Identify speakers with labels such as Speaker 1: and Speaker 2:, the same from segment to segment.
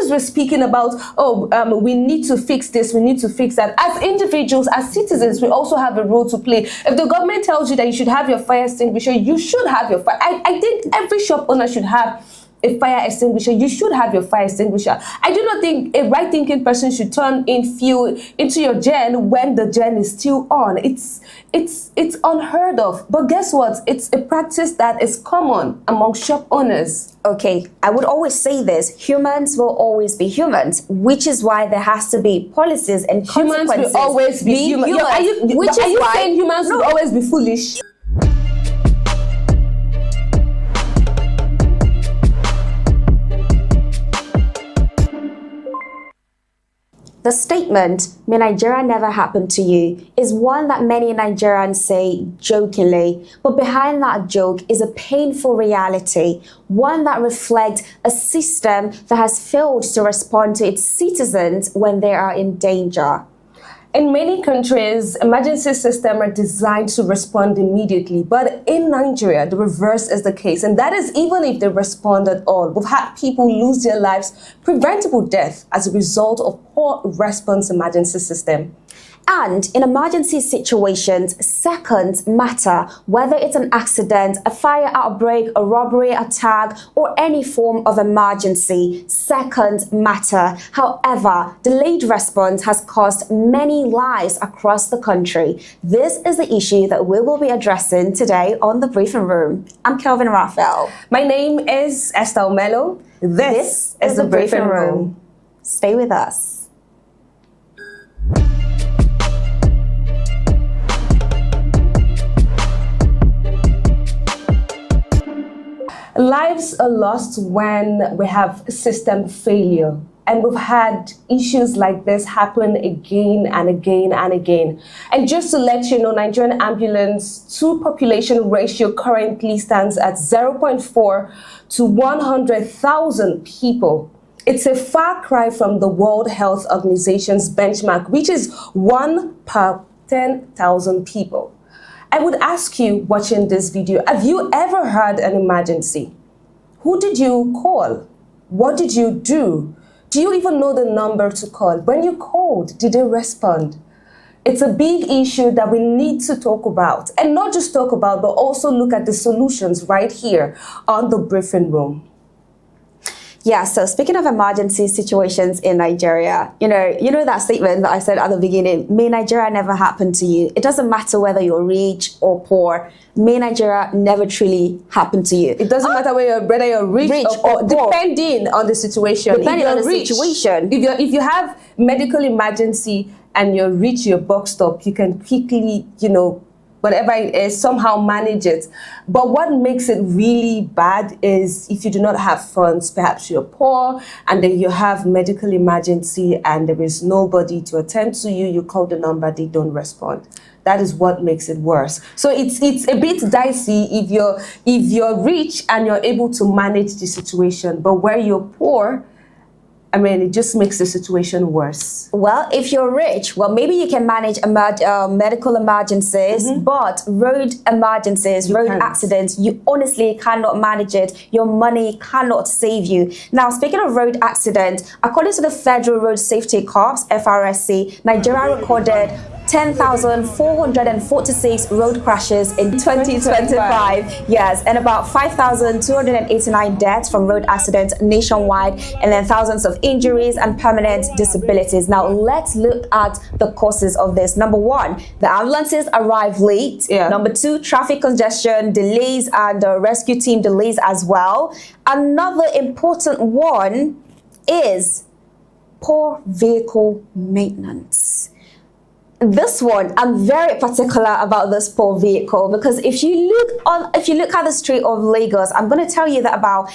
Speaker 1: as we're speaking about, we need to fix this, we need to fix that, as individuals, as citizens, we also have a role to play. If the government tells you that you should have your fire extinguisher, you should have your fire. I think every shop owner should have a fire extinguisher. You should have your fire extinguisher. I do not think a right-thinking person should turn in fuel into your gen when the gen is still on. It's unheard of. But guess what? It's a practice that is common among shop owners.
Speaker 2: Okay, I would always say this: humans will always be humans, which is why there has to be policies and consequences.
Speaker 1: Humans will always be humans. Are you saying humans will always be foolish?
Speaker 2: The statement, "May Nigeria never happen to you," is one that many Nigerians say jokingly, but behind that joke is a painful reality, one that reflects a system that has failed to respond to its citizens when they are in danger.
Speaker 1: In many countries, emergency systems are designed to respond immediately, but in Nigeria, the reverse is the case, and that is even if they respond at all. We've had people lose their lives, preventable death, as a result of poor response emergency system.
Speaker 2: And in emergency situations, seconds matter, whether it's an accident, a fire outbreak, a robbery attack, or any form of emergency. Seconds matter. However, delayed response has cost many lives across the country. This is the issue that we will be addressing today on The Briefing Room. I'm Kelvin Raphael.
Speaker 1: My name is Esther Umelo. This is The Briefing Room.
Speaker 2: Stay with us.
Speaker 1: Lives are lost when we have system failure. And we've had issues like this happen again and again and again. And just to let you know, Nigerian ambulance to population ratio currently stands at 0.4 to 100,000 people. It's a far cry from the World Health Organization's benchmark, which is 1 per 10,000 people. I would ask you watching this video, have you ever had an emergency? Who did you call? What did you do? Do you even know the number to call? When you called, did they respond? It's a big issue that we need to talk about, and not just talk about, but also look at the solutions right here on The Briefing Room.
Speaker 2: Yeah, so speaking of emergency situations in Nigeria, you know that statement that I said at the beginning, "May Nigeria never happen to you." It doesn't matter whether you're rich or poor. May Nigeria never truly happen to you.
Speaker 1: It doesn't matter whether you're rich or poor, depending on the situation.
Speaker 2: Depending on the situation.
Speaker 1: If you have medical emergency and you're rich, you're boxed up, you can quickly, whatever it is, somehow manage it. But what makes it really bad is if you do not have funds, perhaps you're poor, and then you have medical emergency and there is nobody to attend to you, you call the number, they don't respond. That is what makes it worse. So it's a bit dicey if you're rich and you're able to manage the situation, but where you're poor, it just makes the situation worse.
Speaker 2: Well, if you're rich, maybe you can manage medical emergencies, but road emergencies, road accidents, you honestly cannot manage it. Your money cannot save you. Now, speaking of road accidents, according to the Federal Road Safety Corps, FRSC, Nigeria recorded 10,446 road crashes in 2025. Yes, and about 5,289 deaths from road accidents nationwide, and then thousands of injuries and permanent disabilities. Now, let's look at the causes of this. Number one, the ambulances arrive late.
Speaker 1: Yeah.
Speaker 2: Number two, traffic congestion, delays, and rescue team delays as well. Another important one is poor vehicle maintenance. This one, I'm very particular about this poor vehicle, because if you look at the street of Lagos, I'm going to tell you that about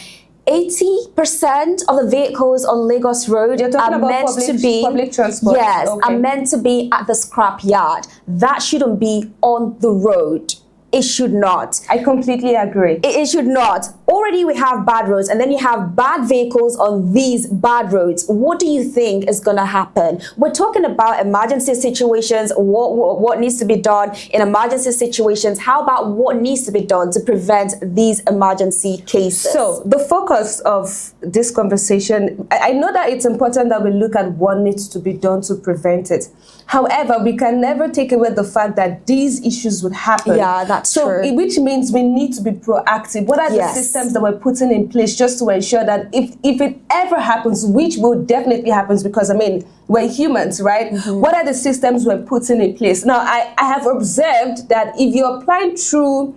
Speaker 2: 80% of the vehicles on Lagos Road are meant to be public transport. Yes, okay. Are meant to be at the scrap yard. That shouldn't be on the road. it should not.
Speaker 1: I completely agree.
Speaker 2: It should not. Already we have bad roads, and then you have bad vehicles on these bad roads. What do you think is going to happen? We're talking about emergency situations, what needs to be done in emergency situations. How about what needs to be done to prevent these emergency cases?
Speaker 1: So the focus of this conversation, I know that it's important that we look at what needs to be done to prevent it. However, we can never take away the fact that these issues would happen.
Speaker 2: Yeah, that's true.
Speaker 1: Which means we need to be proactive. What are the systems that we're putting in place just to ensure that if it ever happens, which will definitely happen, because I mean, we're humans, right? What are the systems we're putting in place? Now, I have observed that if you're applying through,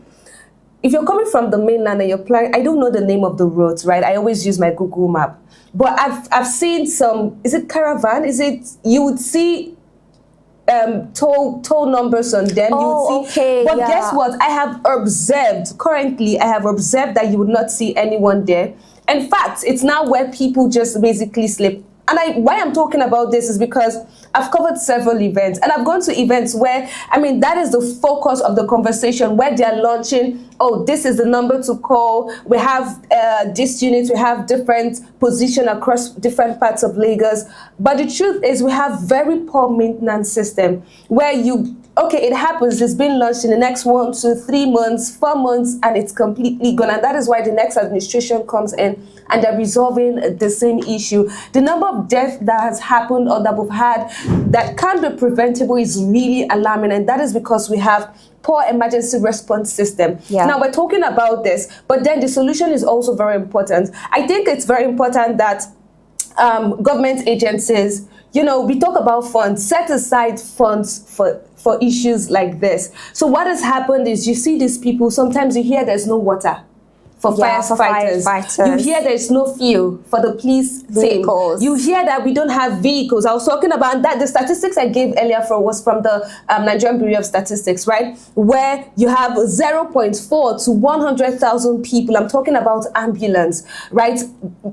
Speaker 1: if you're coming from the mainland and you're applying, I don't know the name of the roads, right? I always use my Google map. But I've seen some, is it caravan? You would see toll numbers on them. You would see,
Speaker 2: okay.
Speaker 1: but guess what? I have observed that you would not see anyone there. In fact, it's now where people just basically sleep. And why I'm talking about this is because I've covered several events, and I've gone to events where, I mean, that is the focus of the conversation, where they're launching, oh, this is the number to call. We have this unit, we have different position across different parts of Lagos. But the truth is we have very poor maintenance system where it happens, it's been launched in the next 1 to 3 months, 4 months, and it's completely gone. And that is why the next administration comes in and they're resolving the same issue. The number of deaths that has happened or that we've had that can be preventable is really alarming, and that is because we have poor emergency response system. Now we're talking about this, but then the solution is also very important. I think it's very important that government agencies, we talk about funds, set aside funds for issues like this. So what has happened is you see these people, sometimes you hear there's no water for firefighters. You hear there's no fuel for the police vehicles. You hear that we don't have vehicles. I was talking about that. The statistics I gave earlier was from the Nigerian Bureau of Statistics, right? Where you have 0.4 to 100,000 people. I'm talking about ambulance, right?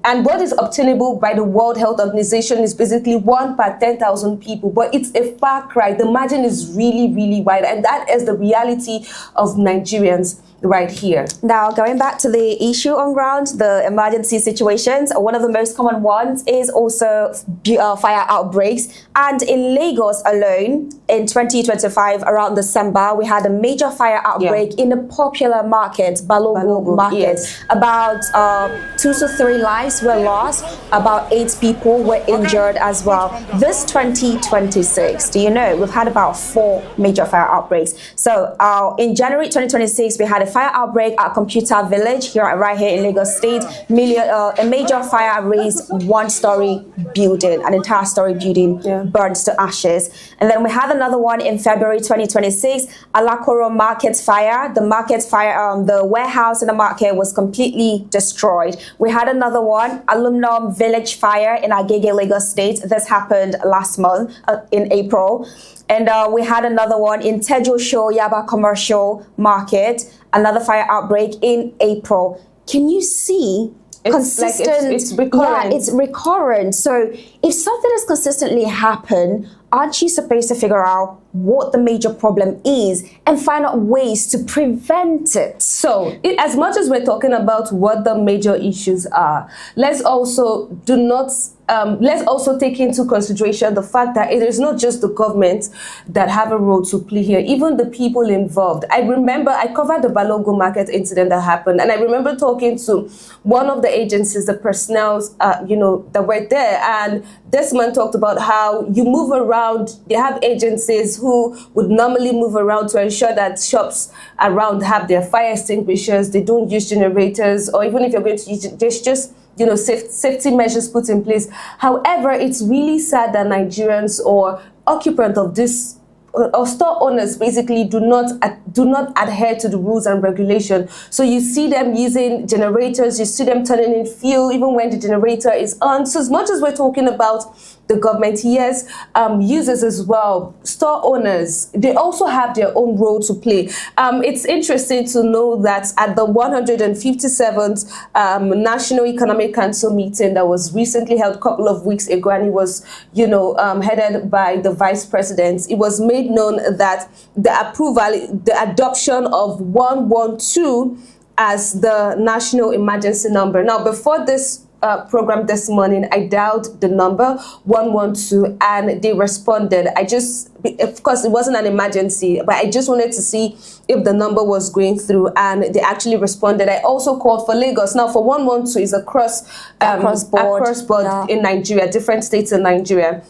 Speaker 1: And what is obtainable by the World Health Organization is basically 1 per 10,000 people. But it's a far cry. The margin is really, really wide. And that is the reality of Nigerians right here.
Speaker 2: Now, going back to the issue on ground, the emergency situations, one of the most common ones is also fire outbreaks. And in Lagos alone, in 2025, around December, we had a major fire outbreak in a popular market, Balogun Market. About 2 to 3 lives were lost, about 8 people were injured as well. This 2026, do you know, we've had about 4 major fire outbreaks. So in January 2026, we had a fire outbreak at Computer Village right here in Lagos State. A major fire razed 1-story building, an entire story building burned to ashes. And then we had another one in February 2026, Alakoro Market fire. The market fire, the warehouse in the market was completely destroyed. We had another one, Aluminum Village fire in Agege, Lagos State. This happened last month in April. And we had another one in Tejo Show Yaba Commercial Market, another fire outbreak in April. Can you see consistent?
Speaker 1: Like it's recurrent.
Speaker 2: Yeah, it's recurrent. So if something has consistently happened, aren't you supposed to figure out what the major problem is and find out ways to prevent it?
Speaker 1: So, as much as we're talking about what the major issues are, let's also take into consideration the fact that it is not just the government that have a role to play here, even the people involved. I remember I covered the Balogun Market incident that happened, and I remember talking to one of the agencies, the personnel, that were there, and this man talked about how you move around. They have agencies who would normally move around to ensure that shops around have their fire extinguishers. They don't use generators, or even if you're going to use it, there's just safety measures put in place. However, it's really sad that Nigerians or occupants of this or store owners basically do not adhere to the rules and regulation. So you see them using generators, you see them turning in fuel even when the generator is on. So as much as we're talking about the government. Yes, users as well, store owners, they also have their own role to play. It's interesting to know that at the 157th National Economic Council meeting that was recently held a couple of weeks ago, and it was, headed by the Vice President, it was made known that the adoption of 112 as the national emergency number. Now, before this program this morning, I dialed the number 112 and they responded. Of course, it wasn't an emergency, but I just wanted to see if the number was going through, and they actually responded. I also called for Lagos. Now, for 112 is across board in Nigeria, different states in Nigeria,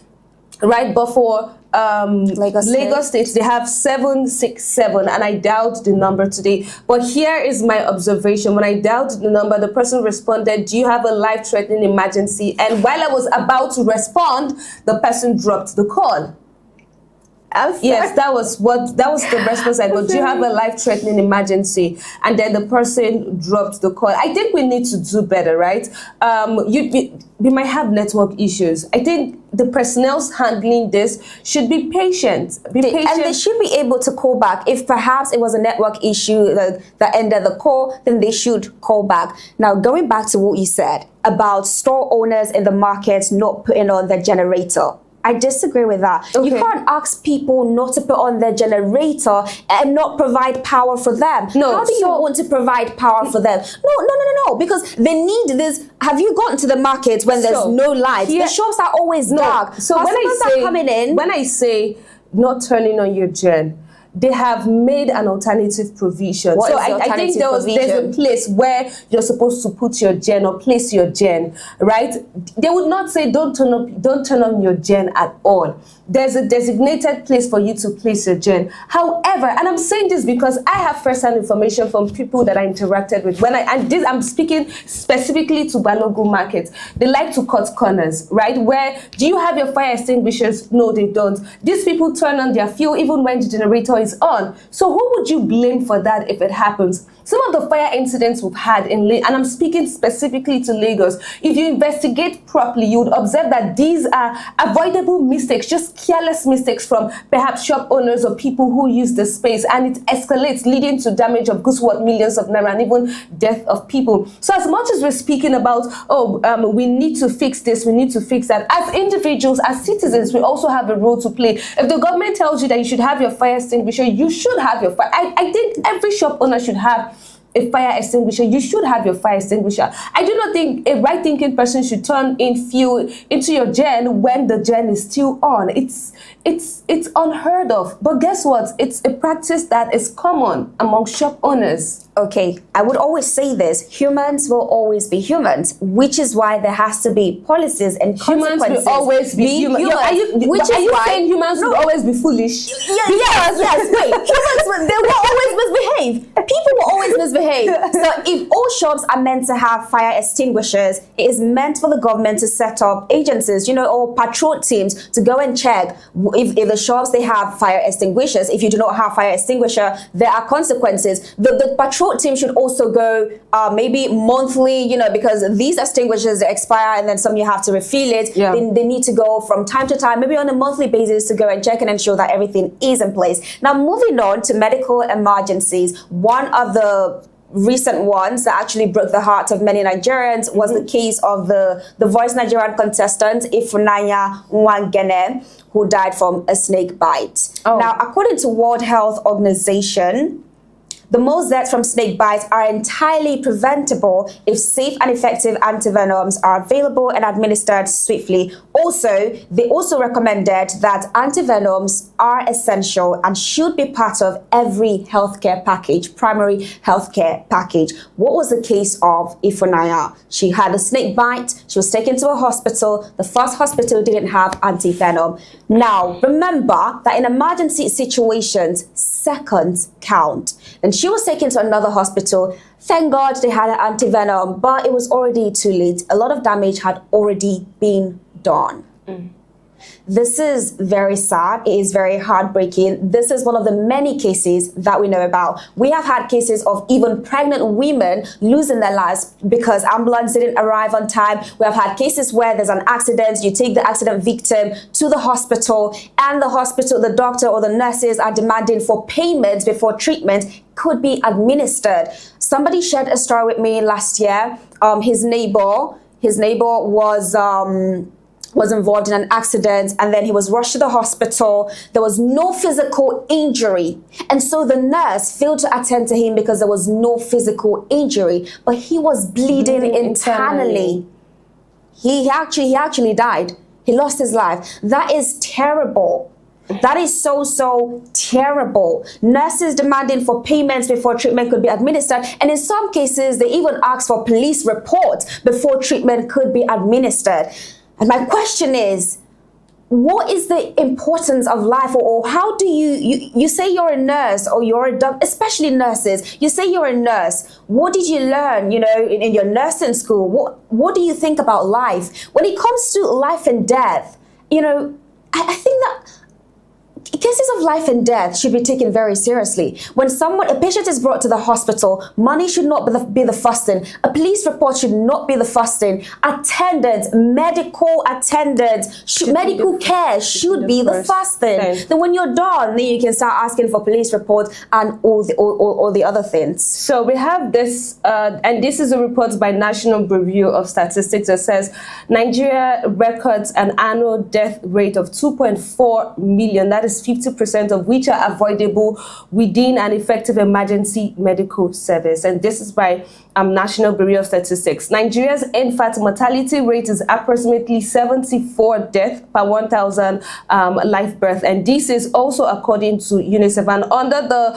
Speaker 1: right? But for Lagos State, they have 767, and I dialed the number today. But here is my observation. When I dialed the number, the person responded, "Do you have a life-threatening emergency?" And while I was about to respond, the person dropped the call. Yes, that was the response I got. "Do you have a life-threatening emergency?" And then the person dropped the call. I think we need to do better, right? We might have network issues. I think the personnel handling this should be patient.
Speaker 2: And they should be able to call back. If perhaps it was a network issue that ended the call, then they should call back. Now, going back to what you said about store owners in the market not putting on their generator, I disagree with that. Okay. You can't ask people not to put on their generator and not provide power for them.
Speaker 1: No.
Speaker 2: How do you want to provide power for them? No, because they need this. Have you gotten to the market when there's no light? The shops are always dark.
Speaker 1: So when I say not turning on your gen, they have made an alternative provision.
Speaker 2: What
Speaker 1: so
Speaker 2: is
Speaker 1: I think there's a place where you're supposed to put your gen or place your gen, right? They would not say don't turn on your gen at all. There's a designated place for you to place your gen. However, and I'm saying this because I have first-hand information from people that I interacted with. I'm speaking specifically to Balogun Market. They like to cut corners, right? Where, do you have your fire extinguishers? No, they don't. These people turn on their fuel even when the generator is on. So who would you blame for that if it happens? Some of the fire incidents we've had and I'm speaking specifically to Lagos, if you investigate properly, you would observe that these are avoidable mistakes, just careless mistakes from perhaps shop owners or people who use the space, and it escalates, leading to damage of goods worth millions of naira and even death of people. So as much as we're speaking about, we need to fix this, we need to fix that, as individuals, as citizens, we also have a role to play. If the government tells you that you should have your fire extinguisher, you should have your fire. I think every shop owner should have a fire extinguisher. You should have your fire extinguisher. I do not think a right-thinking person should turn in fuel into your gen when the gen is still on. It's unheard of. But guess what? It's a practice that is common among shop owners.
Speaker 2: Okay, I would always say this: humans will always be humans, which is why there has to be policies and consequences.
Speaker 1: Humans will always be human. Are you saying humans will always be foolish?
Speaker 2: Yes. Wait, humans they will always misbehave. People will always misbehave. So if all shops are meant to have fire extinguishers, it is meant for the government to set up agencies, or patrol teams to go and check if the shops they have fire extinguishers. If you do not have fire extinguisher, there are consequences. The patrol team should also go maybe monthly, because these extinguishers expire and then some you have to refill it.
Speaker 1: Yeah.
Speaker 2: They need to go from time to time, maybe on a monthly basis, to go and check and ensure that everything is in place. Now, moving on to medical emergencies, one of the recent ones that actually broke the heart of many Nigerians was the case of the Voice Nigerian contestant Ifunanya Nwangene, who died from a snake bite. Now, according to World Health Organization, the most deaths from snake bites are entirely preventable if safe and effective antivenoms are available and administered swiftly. Also, they also recommended that antivenoms are essential and should be part of every healthcare package, primary healthcare package. What was the case of Ifunanya? She had a snake bite. She was taken to a hospital. The first hospital didn't have antivenom. Now, remember that in emergency situations, seconds count. And she was taken to another hospital. Thank God they had an antivenom, but it was already too late. A lot of damage had already been done. This is very sad. It is very heartbreaking. This is one of the many cases that we know about. We have had cases of even pregnant women losing their lives because ambulance didn't arrive on time. We have had cases where there's an accident, you take the accident victim to the hospital, and the hospital, the doctor or the nurses are demanding for payment before treatment could be administered. Somebody shared a story with me last year. His neighbor was involved in an accident, and then he was rushed to the hospital. There was no physical injury, and so the nurse failed to attend to him because there was no physical injury, but he was bleeding internally. He actually died. He lost his life. That is terrible. That is so terrible. Nurses demanding for payments before treatment could be administered, and in some cases they even asked for police reports before treatment could be administered. And my question is, what is the importance of life, or how do you say you're a nurse or you're a doctor, especially nurses, you say you're a nurse. What did you learn, in your nursing school? What do you think about life? When it comes to life and death, I think that cases of life and death should be taken very seriously. When a patient is brought to the hospital, money should not be the first thing. A police report should not be the first thing. Medical care should be the first thing. Then when you're done, then you can start asking for police reports and all the other things.
Speaker 1: So we have this, and this is a report by National Bureau of Statistics that says Nigeria records an annual death rate of 2.4 million. That is 50% of which are avoidable within an effective emergency medical service. And this is by National Bureau of Statistics. Nigeria's infant mortality rate is approximately 74 deaths per 1,000 live birth. And this is also according to UNICEF. And under the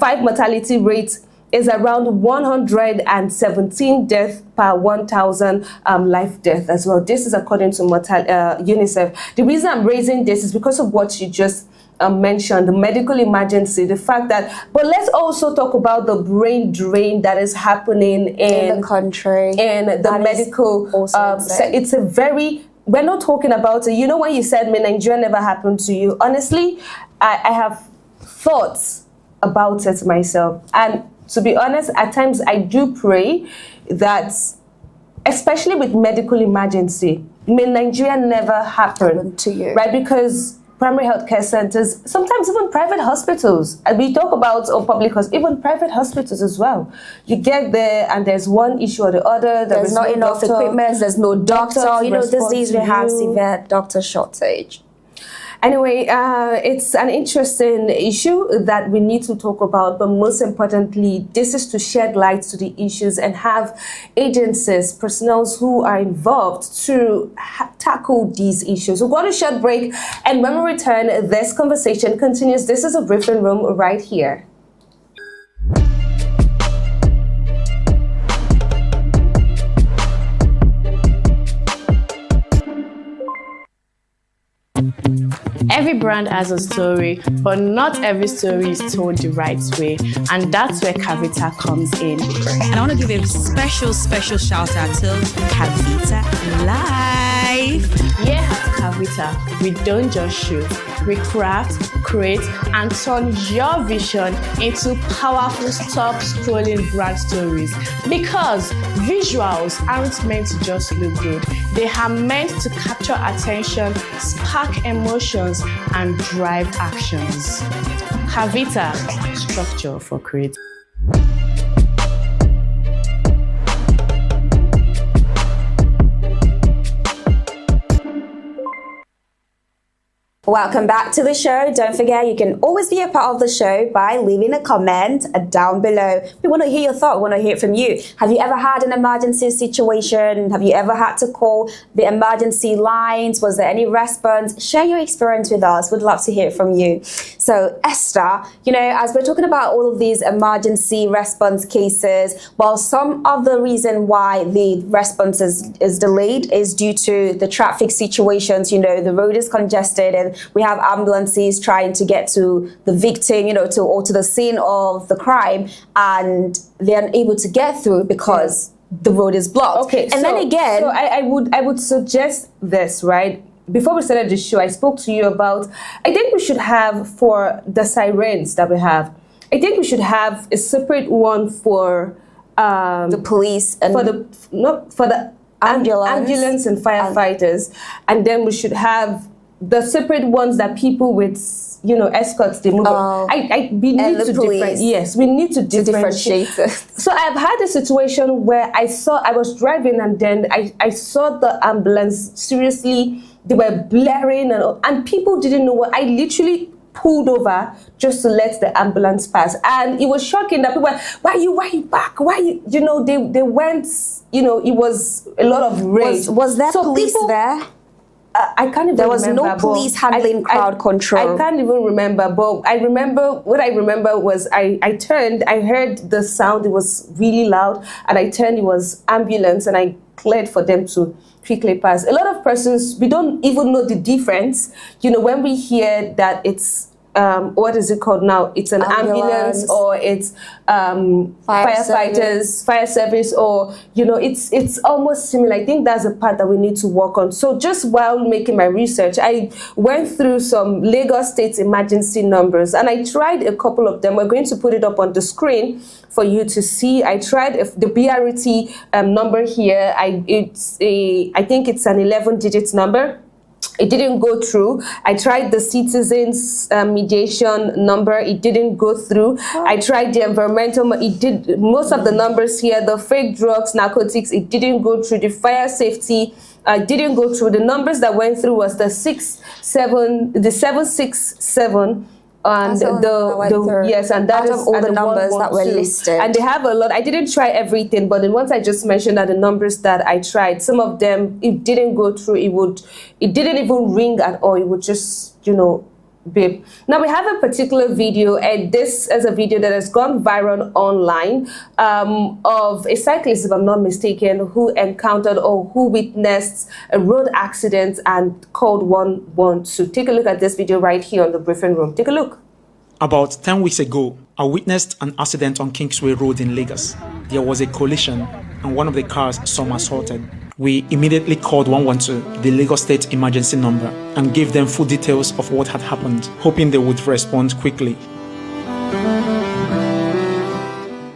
Speaker 1: 5 mortality rate is around 117 deaths per 1,000 live death as well. This is according to UNICEF. The reason I'm raising this is because of what you just mentioned, the medical emergency, the fact that, but let's also talk about the brain drain that is happening in
Speaker 2: the country,
Speaker 1: in the medical. It's a very, we're not talking about it. When you said, Nigeria never happened to you, honestly, I have thoughts about it myself. And to be honest, at times I do pray that, especially with medical emergency, may Nigeria never happen
Speaker 2: to you,
Speaker 1: right? Because primary healthcare centers, sometimes even private hospitals, and we talk about public hospitals, even private hospitals as well. You get there and there's one issue or the other.
Speaker 2: There's not enough equipment. There's no doctor. These days we have severe doctor shortage.
Speaker 1: Anyway, it's an interesting issue that we need to talk about, but most importantly, this is to shed light to the issues and have agencies, personnel who are involved to tackle these issues. We're going to short break, and when we return, this conversation continues. This is a briefing room right here.
Speaker 3: Every brand has a story, but not every story is told the right way, and that's where Cavita comes in.
Speaker 4: And I want to give a special shout out to Cavita Live.
Speaker 3: Yeah, Cavita, we don't just shoot, we craft, create, and turn your vision into powerful stop-scrolling brand stories. Because visuals aren't meant to just look good, they are meant to capture attention, spark emotions, and drive actions. Cavita, structure for creative.
Speaker 2: Welcome back to the show. Don't forget, you can always be a part of the show by leaving a comment down below. We want to hear your thought. We want to hear from you. Have you ever had an emergency situation? Have you ever had to call the emergency lines? Was there any response? Share your experience with us. We'd love to hear from you. So, Esther, as we're talking about all of these emergency response cases, well, some of the reason why the response is delayed is due to the traffic situations. The road is congested, and we have ambulances trying to get to the victim, to the scene of the crime, and they're unable to get through because the road is blocked.
Speaker 1: Okay,
Speaker 2: and then again,
Speaker 1: so I would suggest this, right? before we started the show, I spoke to you about, I think we should have, for the sirens that we have, I think we should have a separate one for
Speaker 2: the police and
Speaker 1: for the ambulance and firefighters, and then we should have the separate ones that people with escorts they move on. We need to differentiate. So I've had a situation where I was driving and then I saw the ambulance. Seriously, they were blaring and people didn't know what. I literally pulled over just to let the ambulance pass, and it was shocking that people were, why are you back? They went. It was a lot of rage.
Speaker 2: Was there police there?
Speaker 1: I can't even remember.
Speaker 2: There was no police handling crowd control.
Speaker 1: I can't even remember, but I remember was I turned, I heard the sound, it was really loud, and I turned, it was ambulance, and I cleared for them to quickly pass. A lot of persons, we don't even know the difference. When we hear that it's what is it called now? It's an ambulance or it's firefighters, fire service, or it's almost similar. I think that's a part that we need to work on. So just while making my research, I went through some Lagos State emergency numbers, and I tried a couple of them. We're going to put it up on the screen for you to see. I tried the BRT number here. I think it's an 11-digit number. It didn't go through. I tried the citizens mediation number. It didn't go through. I tried the environmental. It did. Most of the numbers here, the fake drugs, narcotics, it didn't go through. The fire safety didn't go through. The numbers that went through was the 767. And and that is
Speaker 2: all the numbers that were listed.
Speaker 1: And they have a lot. I didn't try everything, but then once I just mentioned that the numbers that I tried, some of them, it didn't go through. It didn't even ring at all. It would just beep. Now we have a particular video, and this is a video that has gone viral online of a cyclist, if I'm not mistaken, who encountered or who witnessed a road accident and called 112. Take a look at this video right here on the briefing room. Take a look.
Speaker 5: About 10 weeks ago, I witnessed an accident on Kingsway Road in Lagos. There was a collision and one of the cars somersaulted. We immediately called 112, the Lagos State emergency number, and gave them full details of what had happened, hoping they would respond quickly.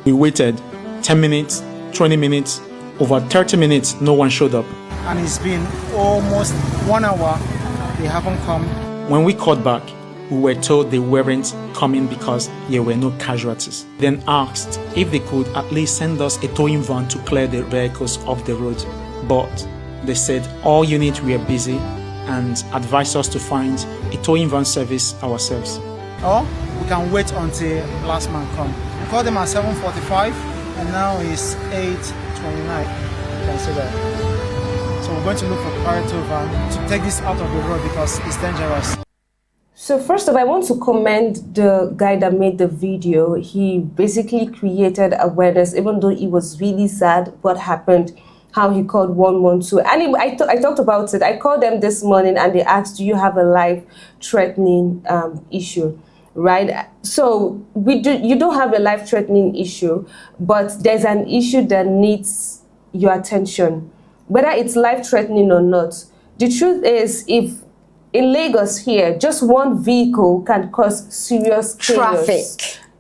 Speaker 5: We waited 10 minutes, 20 minutes, over 30 minutes, no one showed up.
Speaker 6: And it's been almost 1 hour, they haven't come.
Speaker 5: When we called back, we were told they weren't coming because there were no casualties. Then asked if they could at least send us a towing van to clear the vehicles off the road. But they said all units were busy and advised us to find a towing van service ourselves.
Speaker 6: Or we can wait until last man come. We called them at 7:45 and now it's 8:29. You can see that. So we're going to look for a private tow van to take this out of the road because it's dangerous.
Speaker 1: So first of all, I want to commend the guy that made the video. He basically created awareness, even though it was really sad what happened, how he called 112. And I talked about it. I called them this morning and they asked, do you have a life-threatening issue? Right? So you don't have a life-threatening issue, but there's an issue that needs your attention, whether it's life-threatening or not. The truth is, if in Lagos here, just one vehicle can cause serious
Speaker 2: traffic.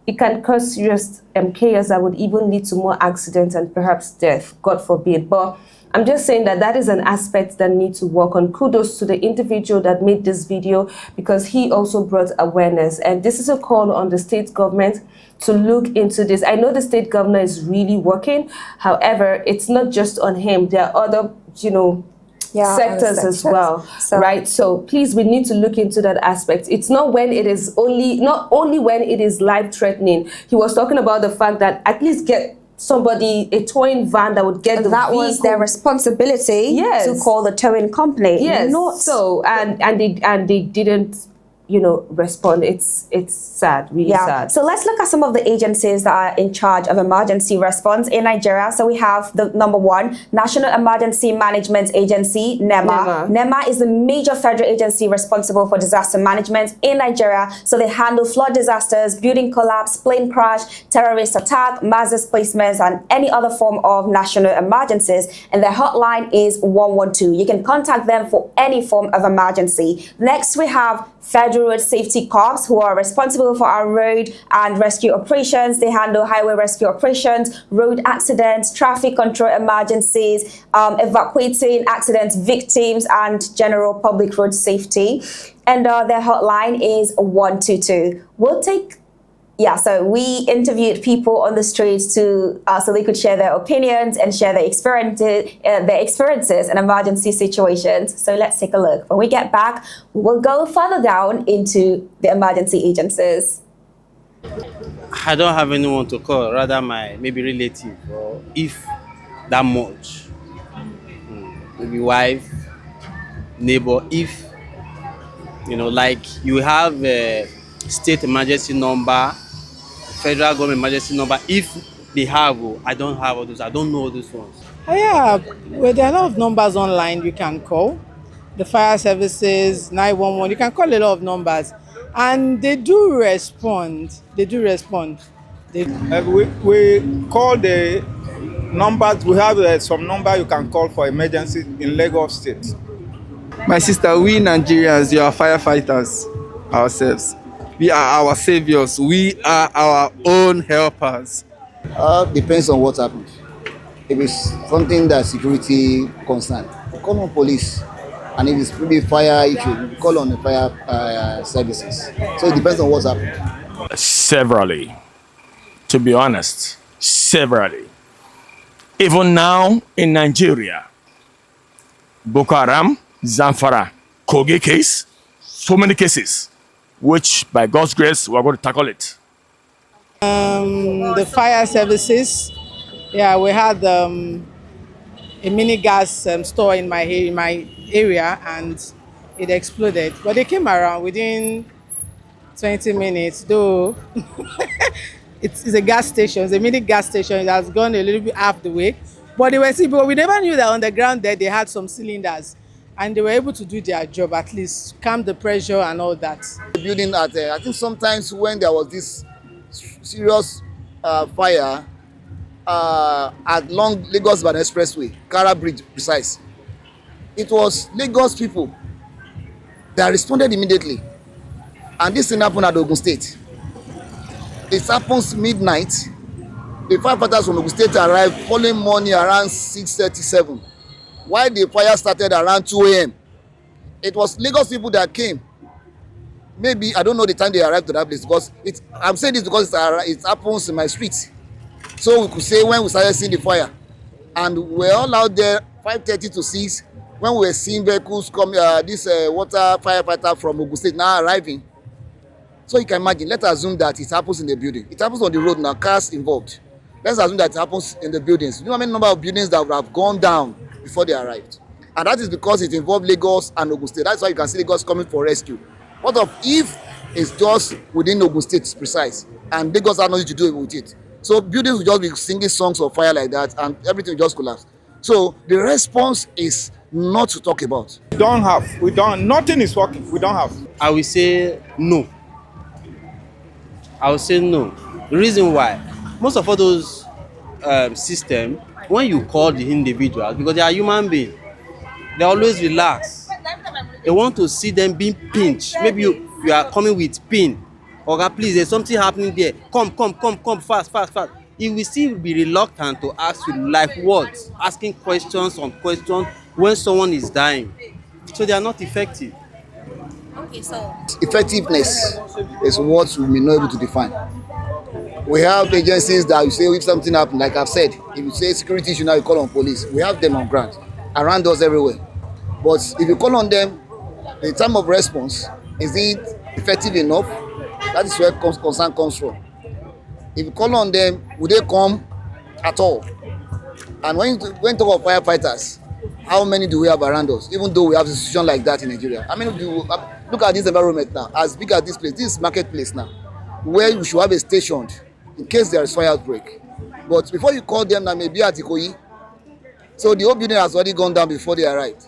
Speaker 1: It can cause serious chaos that would even lead to more accidents and perhaps death, God forbid. But I'm just saying that is an aspect that needs to work on. Kudos to the individual that made this video because he also brought awareness. And this is a call on the state government to look into this. I know the state governor is really working. However, it's not just on him. There are other, sectors as well, right? So please, we need to look into that aspect. It's not when it is not only when it is life-threatening. He was talking about the fact that at least get somebody a towing van that would get the
Speaker 2: that
Speaker 1: vehicle.
Speaker 2: Was their responsibility to call the towing company.
Speaker 1: Yes. And they didn't respond. It's sad, really sad.
Speaker 2: So let's look at some of the agencies that are in charge of emergency response in Nigeria. So we have the number one, National Emergency Management Agency, NEMA. NEMA is the major federal agency responsible for disaster management in Nigeria. So they handle flood disasters, building collapse, plane crash, terrorist attack, mass displacements, and any other form of national emergencies. And their hotline is 112. You can contact them for any form of emergency. Next, we have Federal Road Safety Corps, who are responsible for our road and rescue operations. They handle highway rescue operations, road accidents, traffic control emergencies, evacuating accident victims, and general public road safety. And their hotline is 122. So we interviewed people on the streets so they could share their opinions and share their experiences in emergency situations. So let's take a look. When we get back, we'll go further down into the emergency agencies.
Speaker 7: I don't have anyone to call, rather my maybe relative, or if that much, maybe wife, neighbor. If like you have a state emergency number, federal government emergency number. If they have, I don't have all those. I don't know all those ones.
Speaker 8: Yeah, well, there are a lot of numbers online you can call. The fire services, 911, you can call a lot of numbers. And they do respond. We
Speaker 9: call the numbers. We have some number you can call for emergency in Lagos State.
Speaker 10: My sister, we Nigerians, we are firefighters ourselves. We are our saviors. We are our own helpers.
Speaker 11: Depends on what happened. If it's something that security concern, call on police. And if it's maybe fire issue, call on the fire services. So it depends on what's happened.
Speaker 12: Severally. To be honest, severally. Even now in Nigeria, Boko Haram, Zamfara, Kogi case, so many cases, which by God's grace, we're going to tackle it.
Speaker 8: The fire services, we had a mini gas store in my area and it exploded. But they came around within 20 minutes, though it's a gas station, it's a mini gas station. It has gone a little bit half the way. But they were but we never knew that on the ground there they had some cylinders. And they were able to do their job, at least calm the pressure and all that.
Speaker 11: The building I think sometimes when there was this serious fire along Lagos-Ibadan Expressway, Kara Bridge precise, it was Lagos people that responded immediately. And this thing happened at Ogun State. It happens midnight. The firefighters from Ogun State arrived following morning around 6:37. While the fire started around 2 a.m. It was Lagos people that came. Maybe, I don't know the time they arrived to that place, because I'm saying this because it happens in my street. So we could say when we started seeing the fire, and we're all out there 5:30 to 6, when we were seeing vehicles come, this water firefighter from Ogun State now arriving. So you can imagine, let's assume that it happens in the building. It happens on the road now, cars involved. Let's assume that it happens in the buildings. You know how many number of buildings that would have gone down before they arrived? And that is because it involved Lagos and Ogun State. That's why you can see Lagos coming for rescue. What of if it's just within Ogun State precise and Lagos has nothing to do with it? So buildings will just be singing songs of fire like that and everything will just collapse. So the response is not to talk about.
Speaker 9: Nothing is working. We don't have.
Speaker 7: I will say no. The reason why, most of all those systems, when you call the individual, because they are human beings, they always relax. They want to see them being pinched. Maybe you are coming with pin. Okay, please, there's something happening there. Come, fast. He will still be reluctant to ask you like what? Asking questions on questions when someone is dying. So they are not effective.
Speaker 2: Okay, so
Speaker 11: Effectiveness is what we may not able to define. We have agencies that you say if something happens, like I've said, if you say security issue now, you call on police. We have them on ground, around us everywhere. But if you call on them, the time of response, is it effective enough? That is where concern comes from. If you call on them, will they come at all? And when you talk about firefighters, How many do we have around us? Even though we have a situation like that in Nigeria. I mean, look at this environment now. As big as this place, this is marketplace now, where you should have a station in case there is fire outbreak. But before you call them, now maybe at Ikoyi. So the whole building has already gone down before they arrived.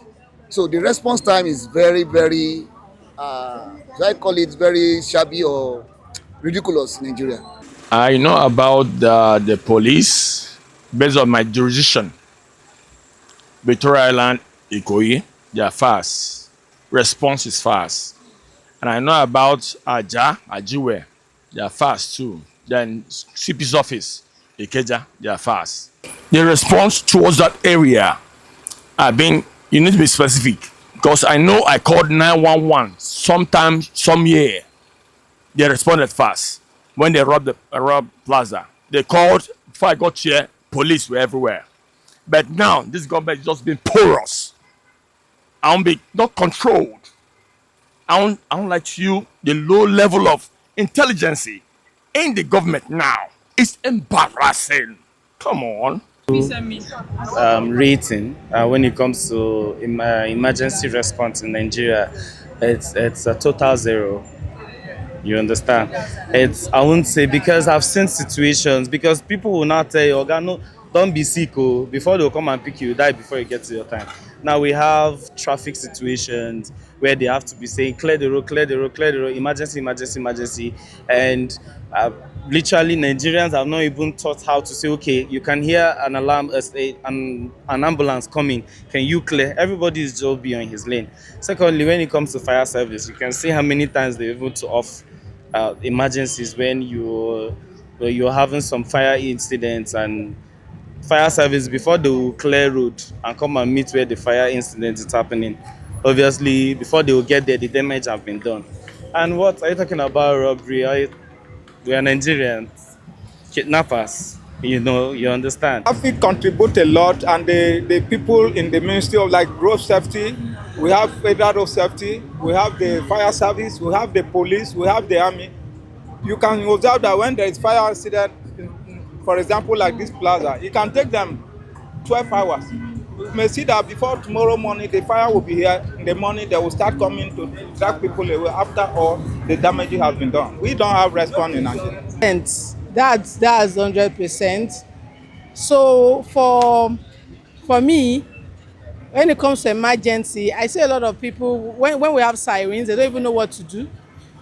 Speaker 11: So the response time is very, very, I call it very shabby or ridiculous in Nigeria.
Speaker 12: I know about the police based on my jurisdiction. Victoria Island, Ikoyi, they are fast. Response is fast. And I know about Ajiwe, they are fast too. Then CP's office, Ikeja, they are fast. The response towards that area, you need to be specific. Because I know I called 911 sometime, some year. They responded fast. When they robbed Plaza, they called, before I got here, police were everywhere. But now, this government has just been porous. I won't be not controlled. I don't like you, the low level of intelligence in the government now. It's embarrassing. Come on.
Speaker 13: Rating when it comes to emergency response in Nigeria, it's a total 0. You understand? I won't say, because I've seen situations, because people will not tell you, "Oga, no, don't be sick," before they'll come and pick you, die before you get to your time. Now we have traffic situations where they have to be saying, "Clear the road, clear the road, clear the road, emergency, emergency, emergency," and literally Nigerians have not even taught how to say, okay, you can hear an alarm, an ambulance coming, can you clear? Everybody is just be on his lane. Secondly, when it comes to fire service, you can see how many times they're able to off emergencies when you're having some fire incidents, and fire service, before they will clear road and come and meet where the fire incident is happening, obviously before they will get there, the damage have been done. And what are you talking about? Robbery? We are Nigerians, kidnappers, you understand.
Speaker 9: Traffic contribute a lot, and the people in the Ministry of road safety, we have federal road safety, we have the fire service, we have the police, we have the army. You can observe that when there is fire incident, for example, like this plaza, it can take them 12 hours. You may see that before tomorrow morning, the fire will be here. In the morning, they will start coming to drag people away after all the damage has been done. We don't have response in Nigeria.
Speaker 8: That's 100%. So for me, when it comes to emergency, I see a lot of people, when we have sirens, they don't even know what to do.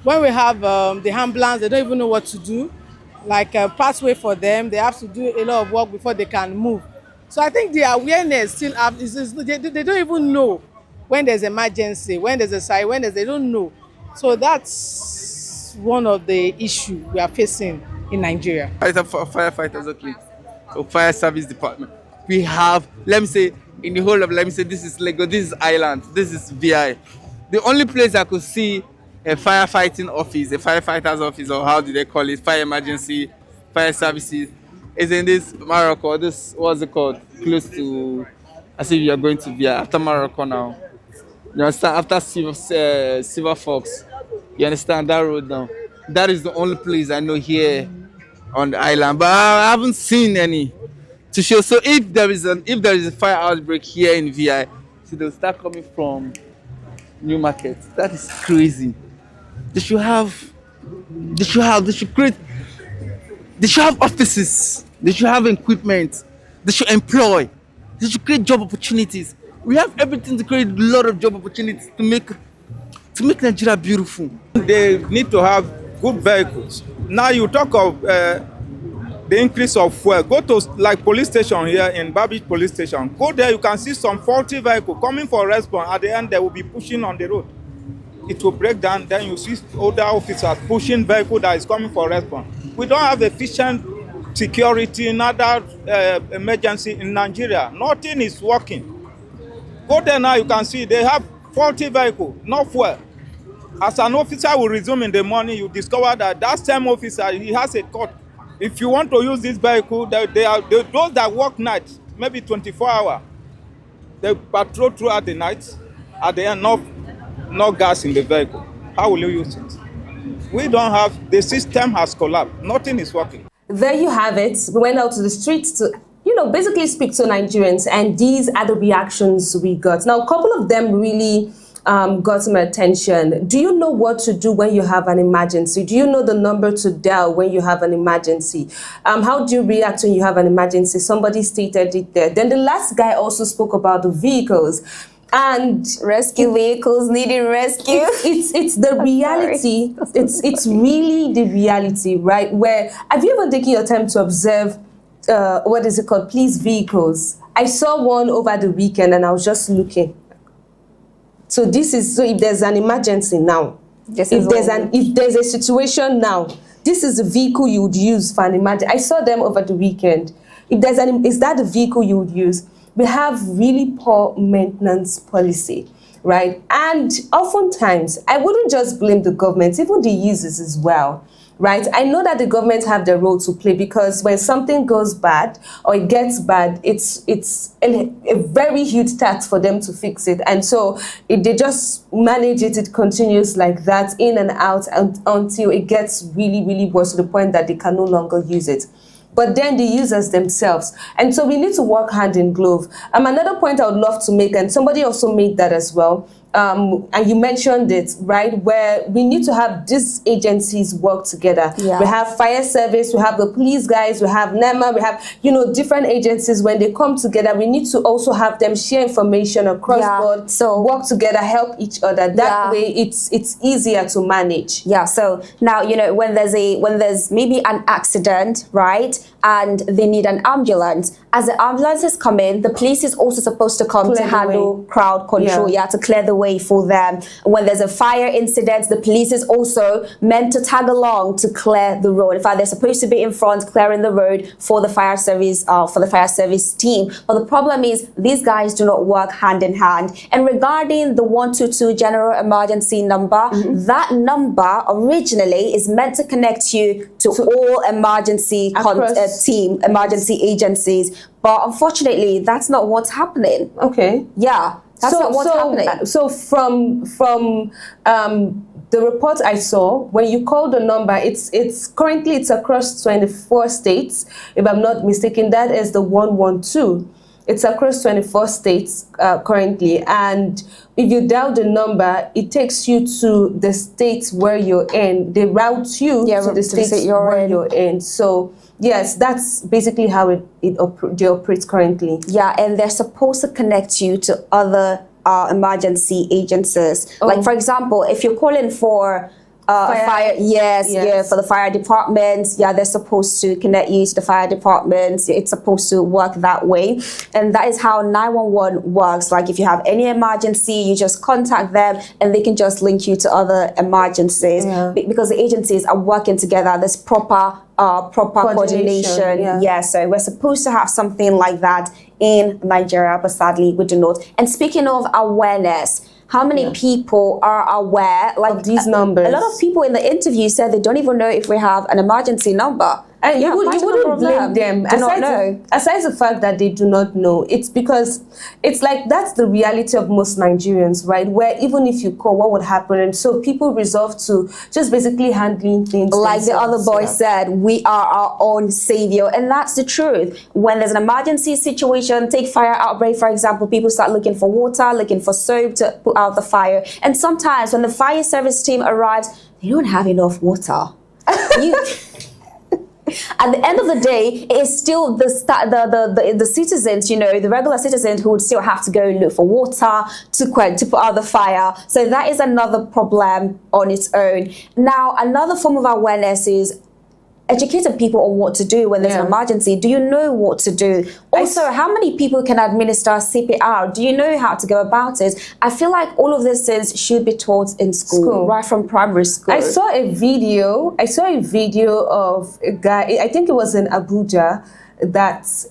Speaker 8: When we have the ambulance, they don't even know what to do. Like a pathway for them, they have to do a lot of work before they can move. So I think the awareness still they don't even know when there's emergency, when there's a siren, they don't know. So that's one of the issues we are facing in Nigeria.
Speaker 10: Firefighters, okay. So fire service department. We have, let me say, in the whole of, let me say, this is Lagos, this is Island, this is VI. The only place I could see a firefighting office, a firefighter's office, or how do they call it, fire emergency, fire services, is in this Morocco, this, what's it called, close to, as if you're going to be after Morocco now. You understand, after Silver Fox, you understand that road now. That is the only place I know here on the island, but I haven't seen any to show. So if there is a fire outbreak here in VI, so they'll start coming from New Market. That is crazy. They should have offices, they should have equipment, they should employ, they should create job opportunities. We have everything to create a lot of job opportunities to make Nigeria beautiful.
Speaker 9: They need to have good vehicles. Now you talk of the increase of fuel. Go to police station here in Babbage police station. Go there, you can see some faulty vehicle coming for response. At the end, they will be pushing on the road. It will break down, then you see other officers pushing vehicle that is coming for response. We don't have efficient security in other emergency in Nigeria. Nothing is working. Go there now, you can see they have faulty vehicle, no fuel. As an officer will resume in the morning, you discover that same officer, he has a court. If you want to use this vehicle, those that work night, maybe 24 hours, they patrol throughout the night. At the end, no gas in the vehicle. How will you use it? We don't have, the system has collapsed. Nothing is working.
Speaker 1: There you have it. We went out to the streets to, basically speak to Nigerians, and these are the reactions we got. Now, a couple of them really got my attention. Do you know what to do when you have an emergency? Do you know the number to dial when you have an emergency? How do you react when you have an emergency? Somebody stated it there. Then the last guy also spoke about the vehicles. And
Speaker 2: rescue vehicles needing rescue.
Speaker 1: It's the reality. It's really the reality, right? Where have you ever taken your time to observe what is it called? Police vehicles. I saw one over the weekend, and I was just looking. So if there's an emergency now, if there's a situation now, this is the vehicle you would use for an emergency. I saw them over the weekend. Is that the vehicle you would use? We have really poor maintenance policy, right? And oftentimes, I wouldn't just blame the government, even the users as well, right? I know that the government have their role to play, because when something goes bad or it gets bad, it's a very huge task for them to fix it. And so if they just manage it, it continues like that, in and out, until it gets really, really worse to the point that they can no longer use it. But then the users themselves. And so we need to work hand in glove. Another point I would love to make, and somebody also made that as well, and you mentioned it, right, where we need to have these agencies work together.
Speaker 2: Yeah.
Speaker 1: We have fire service, we have the police guys, we have NEMA, we have, different agencies. When they come together, we need to also have them share information across board, so work together, help each other. That way it's easier to manage.
Speaker 2: Yeah, so now, when there's maybe an accident, right, and they need an ambulance, as the ambulances come in, the police is also supposed to come to handle crowd control, to clear the way for them. When there's a fire incident, the police is also meant to tag along to clear the road. In fact, they're supposed to be in front clearing the road for the fire service team. But the problem is these guys do not work hand in hand. And regarding the 122 general emergency number, that number originally is meant to connect you to all emergency emergency agencies. But unfortunately, that's not what's happening.
Speaker 1: Okay.
Speaker 2: Yeah. That's not what's happening.
Speaker 1: So from the report I saw, when you call the number, it's currently across 24 states. If I'm not mistaken, that is the 112. It's across 24 states currently, and if you dial the number, it takes you to the states where you're in. They route you to the states where you're in. So yes, that's basically how they operate currently.
Speaker 2: Yeah, and they're supposed to connect you to other emergency agencies. Like, for example, if you're calling for fire, for the fire department, they're supposed to connect you to the fire department. It's supposed to work that way. And that is how 911 works. Like, if you have any emergency, you just contact them and they can just link you to other emergencies. Because the agencies are working together. There's proper coordination. So we're supposed to have something like that in Nigeria, but sadly we do not. And speaking of awareness, how many people are aware of
Speaker 1: these numbers?
Speaker 2: A lot of people in the interview said they don't even know if we have an emergency number.
Speaker 1: And you wouldn't blame them. Aside the fact that they do not know, it's because it's like that's the reality of most Nigerians, right? Where even if you call, what would happen? And so people resolve to just basically handling things.
Speaker 2: Like the other boy said, we are our own savior. And that's the truth. When there's an emergency situation, take fire outbreak, for example, people start looking for water, looking for soap to put out the fire. And sometimes when the fire service team arrives, they don't have enough water. At the end of the day, it's still the citizens, the regular citizens who would still have to go and look for water to put out the fire. So that is another problem on its own. Now, another form of awareness is educating people on what to do when there's an emergency. Do you know what to do? Also, how many people can administer CPR? Do you know how to go about it? I feel like all of these things should be taught in school, right from primary school.
Speaker 1: I saw a video of a guy, I think it was in Abuja,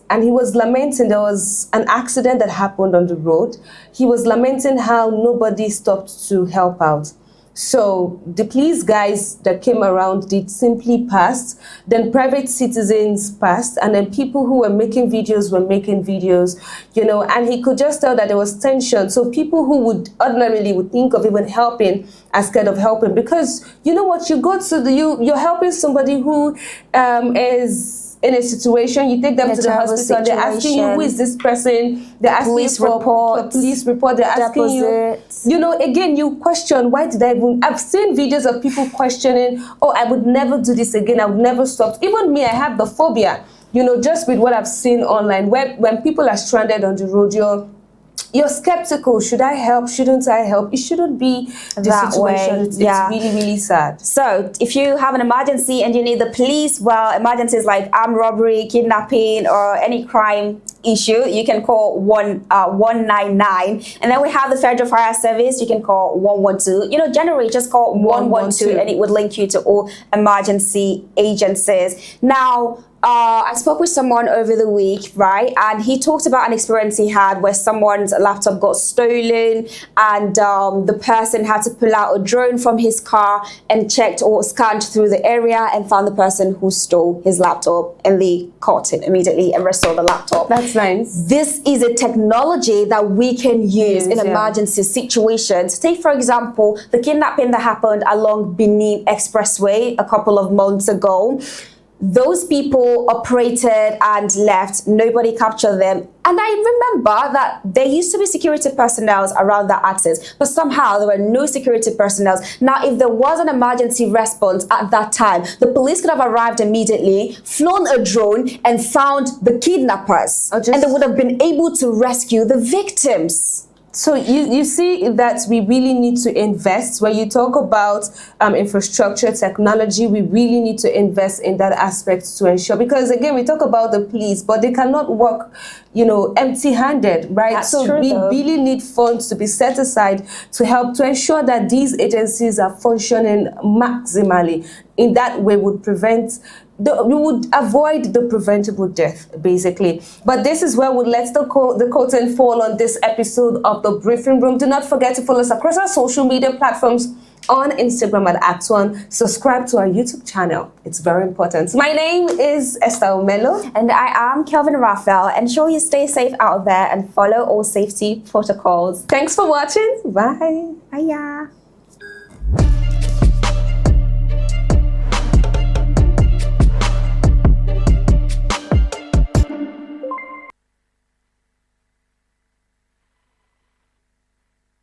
Speaker 1: and he was lamenting there was an accident that happened on the road. He was lamenting how nobody stopped to help out. So the police guys that came around did simply pass, then private citizens passed, and then people who were making videos were making videos, and he could just tell that there was tension. So people who would ordinarily would think of even helping are scared of helping, because you know what, you go to you're helping somebody who is in a situation, you take them
Speaker 2: In a
Speaker 1: to the
Speaker 2: terrible
Speaker 1: hospital, they're asking you, who is this person? They're asking
Speaker 2: Police
Speaker 1: you for
Speaker 2: report,
Speaker 1: a police report, they're asking
Speaker 2: deposits.
Speaker 1: you know, again, you question, why did I even, I've seen videos of people questioning, oh, I would never do this again, I would never stop. Even me, I have the phobia, you know, just with what I've seen online, where when people are stranded on the road, you're skeptical. Should I help? Shouldn't I help? It shouldn't be the
Speaker 2: That
Speaker 1: situation.
Speaker 2: way,
Speaker 1: It's
Speaker 2: yeah.
Speaker 1: really, really sad.
Speaker 2: So if you have an emergency and you need the police, well, emergencies like armed robbery, kidnapping, or any crime issue, you can call 199. And then we have the Federal Fire Service. You can call 112. You know, generally just call 112 and it would link you to all emergency agencies. Now, I spoke with someone over the week, right? And he talked about an experience he had where someone's laptop got stolen and the person had to pull out a drone from his car and checked or scanned through the area and found the person who stole his laptop, and they caught him immediately and restored the laptop.
Speaker 1: That's nice.
Speaker 2: This is a technology that we can use in emergency situations. Take, for example, the kidnapping that happened along Benin Expressway a couple of months ago. Those people operated and left. Nobody captured them. And I remember that there used to be security personnel around that access, but somehow there were no security personnel. Now, if there was an emergency response at that time, the police could have arrived immediately, flown a drone, and found the kidnappers. And they would have been able to rescue the victims.
Speaker 1: So you see that we really need to invest. When you talk about infrastructure, technology, we really need to invest in that aspect to ensure, because again, we talk about the police, but they cannot work, you know, empty-handed, right?
Speaker 2: That's
Speaker 1: so
Speaker 2: true,
Speaker 1: we
Speaker 2: though.
Speaker 1: really need funds to be set aside to help to ensure that these agencies are functioning maximally. In that way, would prevent we would avoid the preventable death, basically. But this is where we let the curtain fall on this episode of The Briefing Room. Do not forget to follow us across our social media platforms on Instagram at Act1. Subscribe to our YouTube channel. It's very important. My name is Esther Umelo.
Speaker 2: And I am Kelvin Raphael. Ensure you stay safe out there and follow all safety protocols.
Speaker 1: Thanks for watching. Bye.
Speaker 2: Bye.